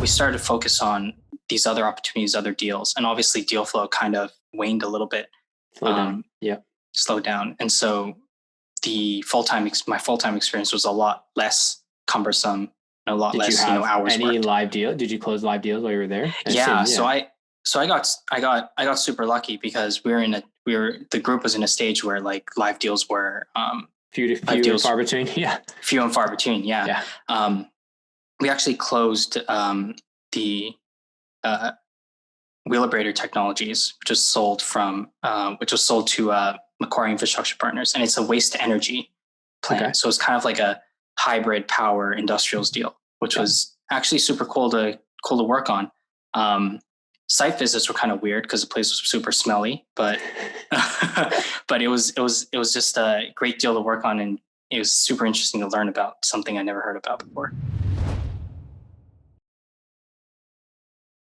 started to focus on these other opportunities, other deals, and obviously deal flow kind of waned a little bit. Slowed down. And so my full-time experience was a lot less cumbersome and a lot less, hours any worked. live deal? Did you close live deals while you were there? So I got super lucky because the group was in a stage where like live deals were few and far between. Yeah. Few and far between. Yeah. We actually closed the Wheelabrator Technologies, which was sold to Macquarie Infrastructure Partners, and it's a waste to energy plant. Okay. So it's kind of like a hybrid power industrials deal, which was actually super cool to work on. Site visits were kind of weird because the place was super smelly, but but it was just a great deal to work on, and it was super interesting to learn about something I never heard about before.